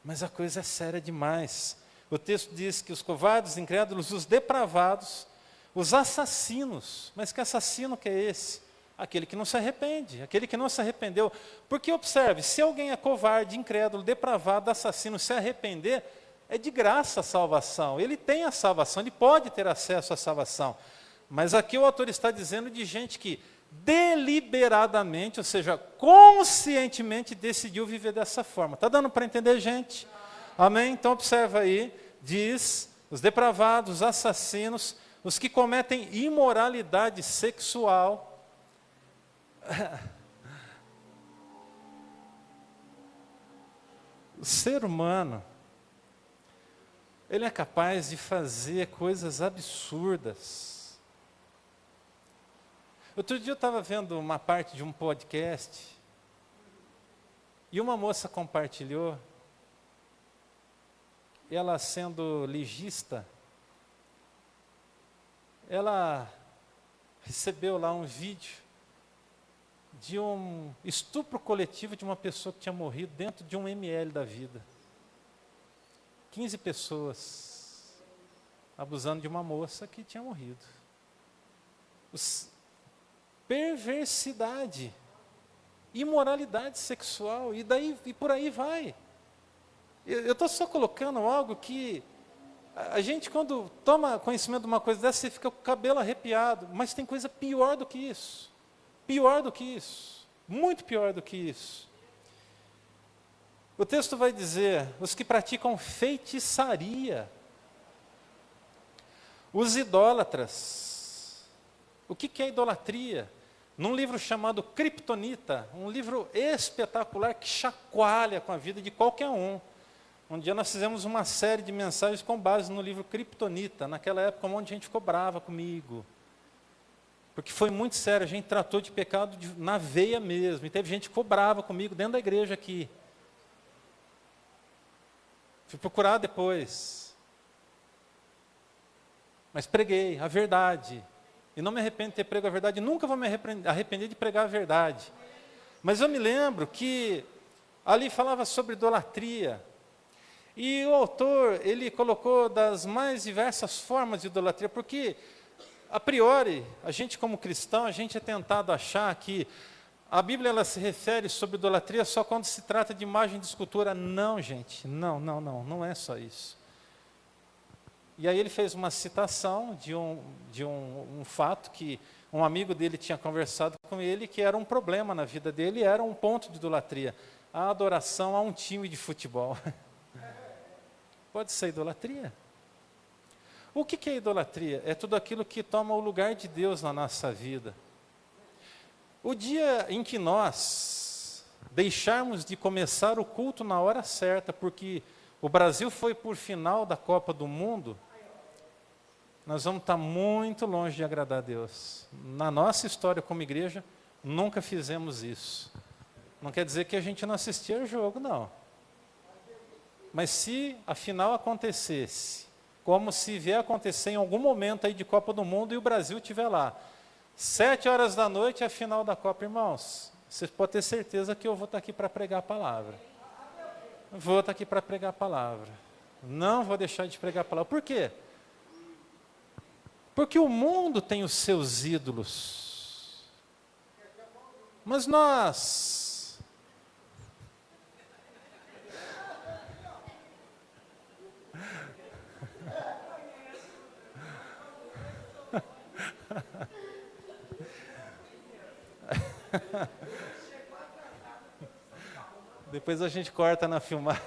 Mas a coisa é séria demais. O texto diz que os covardes, os incrédulos, os depravados, os assassinos. Mas que assassino que é esse? Aquele que não se arrepende, aquele que não se arrependeu. Porque observe, se alguém é covarde, incrédulo, depravado, assassino, se arrepender, é de graça a salvação. Ele tem a salvação, ele pode ter acesso à salvação. Mas aqui o autor está dizendo de gente que deliberadamente, ou seja, conscientemente decidiu viver dessa forma. Está dando para entender, gente? Amém? Então observa aí, diz: os depravados, os assassinos, os que cometem imoralidade sexual. O ser humano, ele é capaz de fazer coisas absurdas. Outro dia eu estava vendo uma parte de um podcast, e uma moça compartilhou, ela sendo legista, ela recebeu lá um vídeo de um estupro coletivo de uma pessoa que tinha morrido dentro de um ml da vida. 15 pessoas abusando de uma moça que tinha morrido. Perversidade, imoralidade sexual, e por aí vai. Eu estou só colocando algo que a gente, quando toma conhecimento de uma coisa dessa, você fica com o cabelo arrepiado, mas tem coisa pior do que isso. Pior do que isso. Muito pior do que isso. O texto vai dizer, os que praticam feitiçaria, os idólatras. O que é idolatria? Num livro chamado Kryptonita, um livro espetacular que chacoalha com a vida de qualquer um. Um dia nós fizemos uma série de mensagens com base no livro Kryptonita. Naquela época, um monte de gente ficou brava comigo. Porque foi muito sério, a gente tratou de pecado na veia mesmo. E teve gente que ficou brava comigo dentro da igreja aqui. Fui procurar depois. Mas preguei a verdade. E não me arrependo de ter prego a verdade. Nunca vou me arrepender de pregar a verdade. Mas eu me lembro que ali falava sobre idolatria. E o autor, ele colocou das mais diversas formas de idolatria, porque, a priori, a gente como cristão, a gente é tentado achar que a Bíblia ela se refere sobre idolatria só quando se trata de imagem de escultura. Não, gente, não é só isso. E aí ele fez uma citação de um fato que um amigo dele tinha conversado com ele, que era um problema na vida dele, era um ponto de idolatria, a adoração a um time de futebol. Pode ser idolatria. O que é idolatria? É tudo aquilo que toma o lugar de Deus na nossa vida. O dia em que nós deixarmos de começar o culto na hora certa, porque o Brasil foi por final da Copa do Mundo, nós vamos estar muito longe de agradar a Deus. Na nossa história como igreja, nunca fizemos isso. Não quer dizer que a gente não assistia ao jogo, não. Mas se a final acontecesse, como se vier acontecer em algum momento aí de Copa do Mundo e o Brasil estiver lá, 7h da noite é a final da Copa, irmãos, vocês podem ter certeza que eu vou estar aqui para pregar a palavra. Vou estar aqui para pregar a palavra. Não vou deixar de pregar a palavra. Por quê? Porque o mundo tem os seus ídolos. Mas nós... Depois a gente corta na filmagem.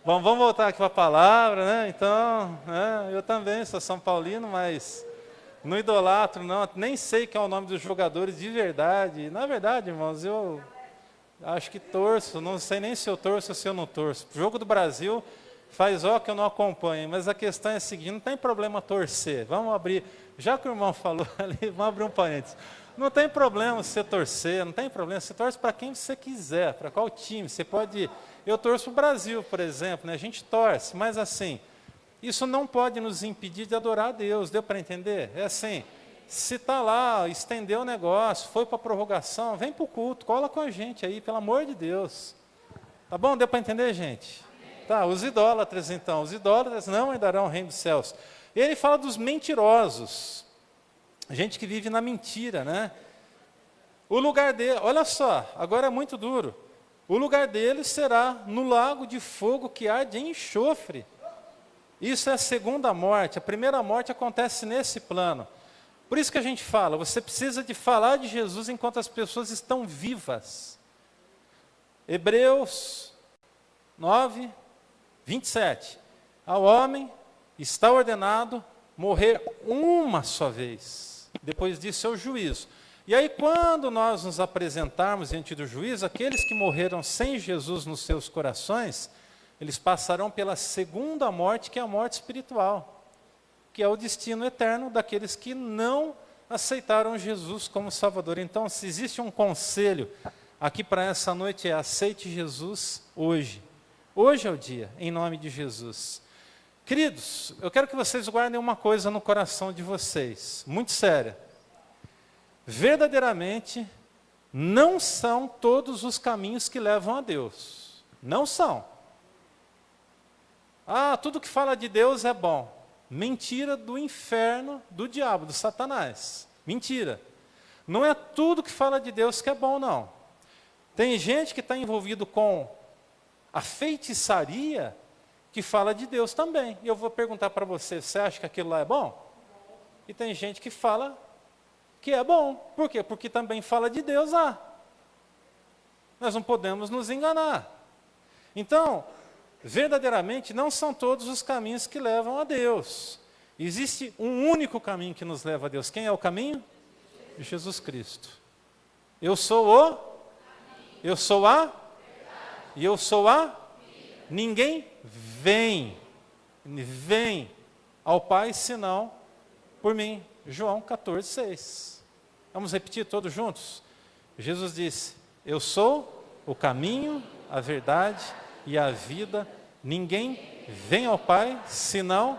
Bom, vamos voltar aqui para a palavra, né? Então, eu também sou São Paulino, mas não idolatro, não. Nem sei qual é o nome dos jogadores de verdade. Na verdade, irmãos, eu acho que torço. Não sei nem se eu torço ou se eu não torço. O jogo do Brasil faz que eu não acompanho, mas a questão é a seguinte: não tem problema torcer. Vamos abrir, já que o irmão falou ali, vamos abrir um parênteses. Não tem problema você torcer, não tem problema, você torce para quem você quiser, para qual time. Você pode, eu torço para o Brasil, por exemplo, né? A gente torce, mas assim, isso não pode nos impedir de adorar a Deus, deu para entender? É assim, se está lá, estendeu o negócio, foi para a prorrogação, vem para o culto, cola com a gente aí, pelo amor de Deus. Tá bom? Deu para entender, gente? Tá, os idólatras então, os idólatras não herdarão o reino dos céus. E ele fala dos mentirosos, gente que vive na mentira, né? O lugar dele, olha só, agora é muito duro, o lugar deles será no lago de fogo que arde em enxofre. Isso é a segunda morte, a primeira morte acontece nesse plano. Por isso que a gente fala, você precisa de falar de Jesus enquanto as pessoas estão vivas. Hebreus 9, 27. Ao homem está ordenado morrer uma só vez. Depois disso é o juízo. E aí quando nós nos apresentarmos diante do juízo, aqueles que morreram sem Jesus nos seus corações, eles passarão pela segunda morte, que é a morte espiritual, que é o destino eterno daqueles que não aceitaram Jesus como Salvador. Então, se existe um conselho aqui para essa noite, é aceite Jesus hoje. Hoje é o dia, em nome de Jesus. Queridos, eu quero que vocês guardem uma coisa no coração de vocês, muito séria. Verdadeiramente, não são todos os caminhos que levam a Deus. Não são. Tudo que fala de Deus é bom. Mentira do inferno, do diabo, do Satanás. Mentira. Não é tudo que fala de Deus que é bom, não. Tem gente que está envolvido com a feitiçaria que fala de Deus também. E eu vou perguntar para você, você acha que aquilo lá é bom? E tem gente que fala que é bom. Por quê? Porque também fala de Deus lá. Nós não podemos nos enganar. Então, verdadeiramente, não são todos os caminhos que levam a Deus. Existe um único caminho que nos leva a Deus. Quem é o caminho? Jesus Cristo. Eu sou a e eu sou a ninguém vem ao Pai senão por mim. João 14:6. Vamos repetir todos juntos? Jesus disse: eu sou o caminho, a verdade e a vida. Ninguém vem ao Pai senão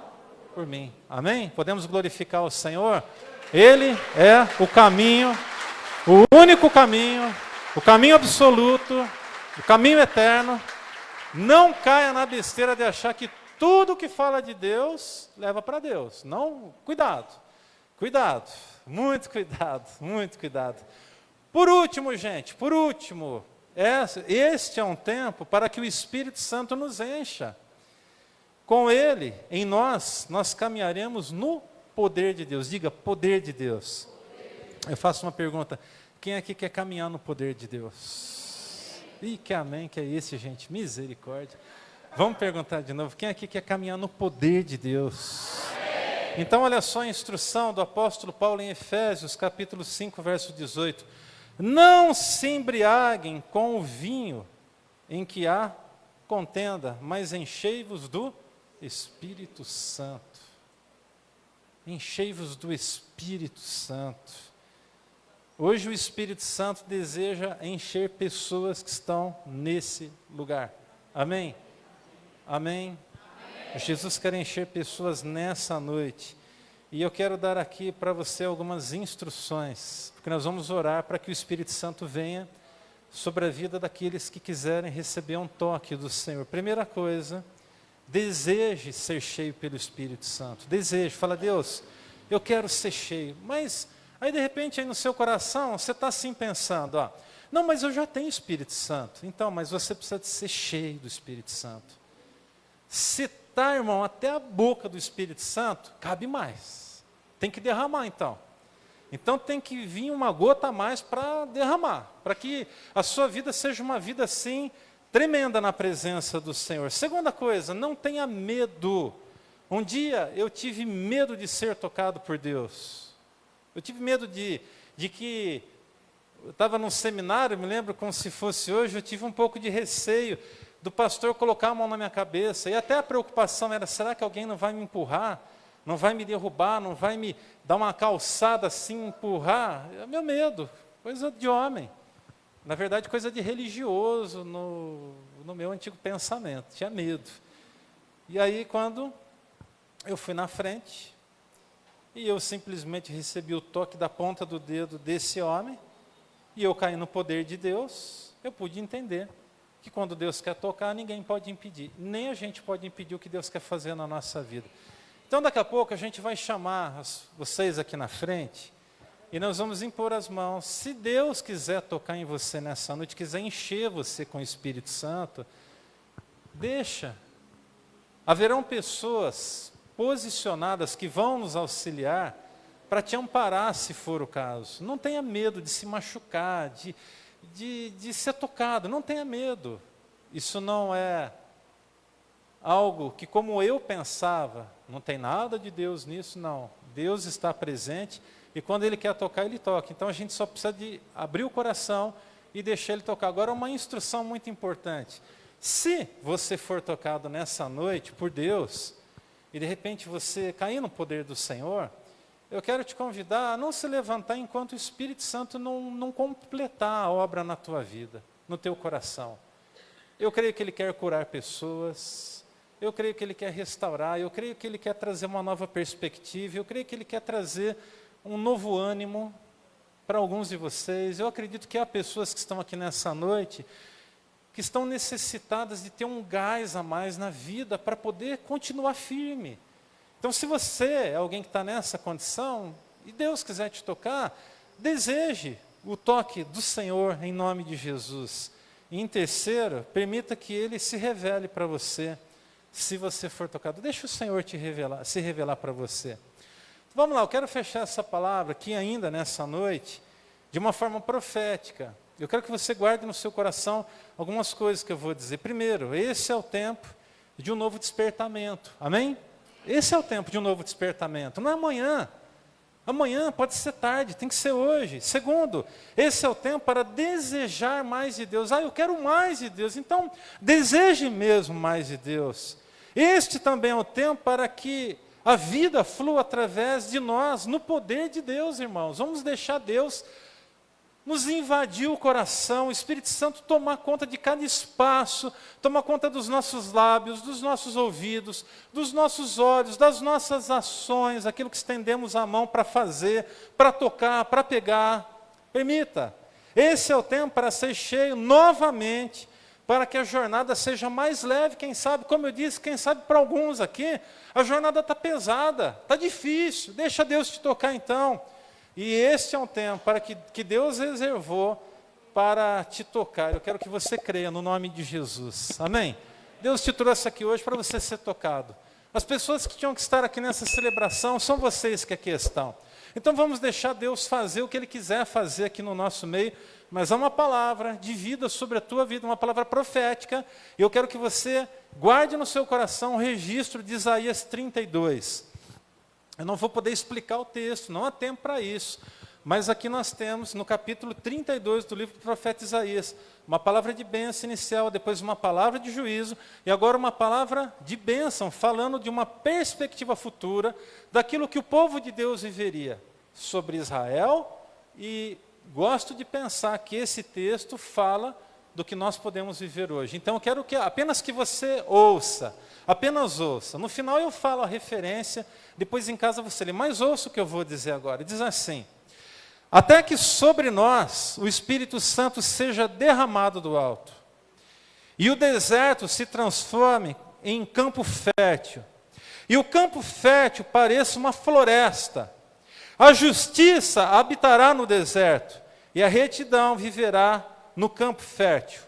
por mim. Amém? Podemos glorificar o Senhor? Ele é o caminho, o único caminho, o caminho absoluto, o caminho eterno. Não caia na besteira de achar que tudo que fala de Deus leva para Deus. Não, cuidado, muito cuidado. Por último, gente, este é um tempo para que o Espírito Santo nos encha. Com Ele, em nós caminharemos no poder de Deus. Diga, poder de Deus. Eu faço uma pergunta, quem aqui quer caminhar no poder de Deus? Ih, que amém, que é esse, gente, misericórdia. Vamos perguntar de novo, quem aqui quer caminhar no poder de Deus? Então, olha só a instrução do apóstolo Paulo em Efésios, capítulo 5, verso 18. Não se embriaguem com o vinho em que há contenda, mas enchei-vos do Espírito Santo. Enchei-vos do Espírito Santo. Hoje o Espírito Santo deseja encher pessoas que estão nesse lugar. Amém? Amém? Jesus quer encher pessoas nessa noite. E eu quero dar aqui para você algumas instruções, porque nós vamos orar para que o Espírito Santo venha sobre a vida daqueles que quiserem receber um toque do Senhor. Primeira coisa, deseje ser cheio pelo Espírito Santo. Deseje, fala: Deus, eu quero ser cheio. Mas aí de repente aí no seu coração você está assim pensando, não, mas eu já tenho Espírito Santo. Então, mas você precisa de ser cheio do Espírito Santo. Se está, irmão, até a boca do Espírito Santo, cabe mais. Tem que derramar então. Então tem que vir uma gota a mais para derramar, para que a sua vida seja uma vida assim, tremenda na presença do Senhor. Segunda coisa, não tenha medo. Um dia eu tive medo de ser tocado por Deus. Eu tive medo de que, eu estava num seminário, me lembro como se fosse hoje, eu tive um pouco de receio do pastor colocar a mão na minha cabeça, e até a preocupação era, será que alguém não vai me empurrar? Não vai me derrubar? Não vai me dar uma calçada assim, empurrar? É meu medo, coisa de homem. Na verdade, coisa de religioso no meu antigo pensamento, tinha medo. E aí, quando eu fui na frente, e eu simplesmente recebi o toque da ponta do dedo desse homem, e eu caí no poder de Deus, eu pude entender que quando Deus quer tocar, ninguém pode impedir. Nem a gente pode impedir o que Deus quer fazer na nossa vida. Então, daqui a pouco, a gente vai chamar vocês aqui na frente, e nós vamos impor as mãos. Se Deus quiser tocar em você nessa noite, quiser encher você com o Espírito Santo, deixa. Haverão pessoas posicionadas que vão nos auxiliar para te amparar, se for o caso. Não tenha medo de se machucar, de ser tocado, não tenha medo. Isso não é algo que, como eu pensava, não tem nada de Deus nisso, não. Deus está presente e quando Ele quer tocar, Ele toca. Então a gente só precisa de abrir o coração e deixar Ele tocar. Agora, uma instrução muito importante. Se você for tocado nessa noite por Deus, e de repente você cair no poder do Senhor, eu quero te convidar a não se levantar enquanto o Espírito Santo não completar a obra na tua vida, no teu coração. Eu creio que Ele quer curar pessoas, eu creio que Ele quer restaurar, eu creio que Ele quer trazer uma nova perspectiva, eu creio que Ele quer trazer um novo ânimo para alguns de vocês. Eu acredito que há pessoas que estão aqui nessa noite que estão necessitadas de ter um gás a mais na vida para poder continuar firme. Então, se você é alguém que está nessa condição, e Deus quiser te tocar, deseje o toque do Senhor em nome de Jesus. E em terceiro, permita que Ele se revele para você, se você for tocado. Deixa o Senhor se revelar para você. Vamos lá, eu quero fechar essa palavra aqui ainda nessa noite, de uma forma profética. Eu quero que você guarde no seu coração algumas coisas que eu vou dizer. Primeiro, esse é o tempo de um novo despertamento. Amém? Esse é o tempo de um novo despertamento. Não é amanhã. Amanhã pode ser tarde, tem que ser hoje. Segundo, esse é o tempo para desejar mais de Deus. Eu quero mais de Deus. Então, deseje mesmo mais de Deus. Este também é o tempo para que a vida flua através de nós, no poder de Deus, irmãos. Vamos deixar Deus nos invadir o coração, o Espírito Santo tomar conta de cada espaço, tomar conta dos nossos lábios, dos nossos ouvidos, dos nossos olhos, das nossas ações, aquilo que estendemos a mão para fazer, para tocar, para pegar. Permita. Esse é o tempo para ser cheio novamente, para que a jornada seja mais leve, quem sabe, como eu disse, quem sabe para alguns aqui, a jornada está pesada, está difícil, deixa Deus te tocar então. E este é um tempo para que Deus reservou para te tocar. Eu quero que você creia no nome de Jesus. Amém? Deus te trouxe aqui hoje para você ser tocado. As pessoas que tinham que estar aqui nessa celebração são vocês que aqui estão. Então vamos deixar Deus fazer o que Ele quiser fazer aqui no nosso meio, mas há uma palavra de vida sobre a tua vida, uma palavra profética, e eu quero que você guarde no seu coração o registro de Isaías 32. Eu não vou poder explicar o texto, não há tempo para isso. Mas aqui nós temos, no capítulo 32 do livro do profeta Isaías, uma palavra de bênção inicial, depois uma palavra de juízo, e agora uma palavra de bênção, falando de uma perspectiva futura, daquilo que o povo de Deus viveria sobre Israel, e gosto de pensar que esse texto fala do que nós podemos viver hoje. Então eu quero apenas que você ouça, apenas ouça. No final eu falo a referência, depois em casa você lê, mas ouça o que eu vou dizer agora. Diz assim: até que sobre nós o Espírito Santo seja derramado do alto, e o deserto se transforme em campo fértil, e o campo fértil pareça uma floresta. A justiça habitará no deserto, e a retidão viverá no campo fértil.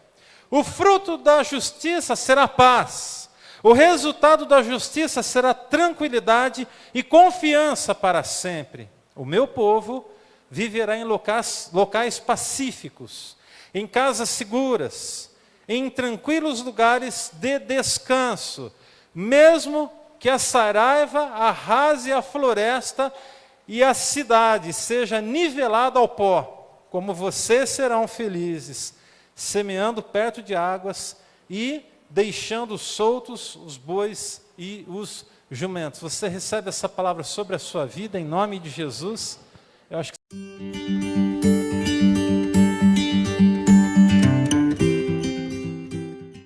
O fruto da justiça será paz. O resultado da justiça será tranquilidade e confiança para sempre. O meu povo viverá em locais pacíficos, em casas seguras, em tranquilos lugares de descanso, mesmo que a saraiva arrase a floresta e a cidade seja nivelada ao pó. Como vocês serão felizes, semeando perto de águas e deixando soltos os bois e os jumentos. Você recebe essa palavra sobre a sua vida em nome de Jesus? Eu acho que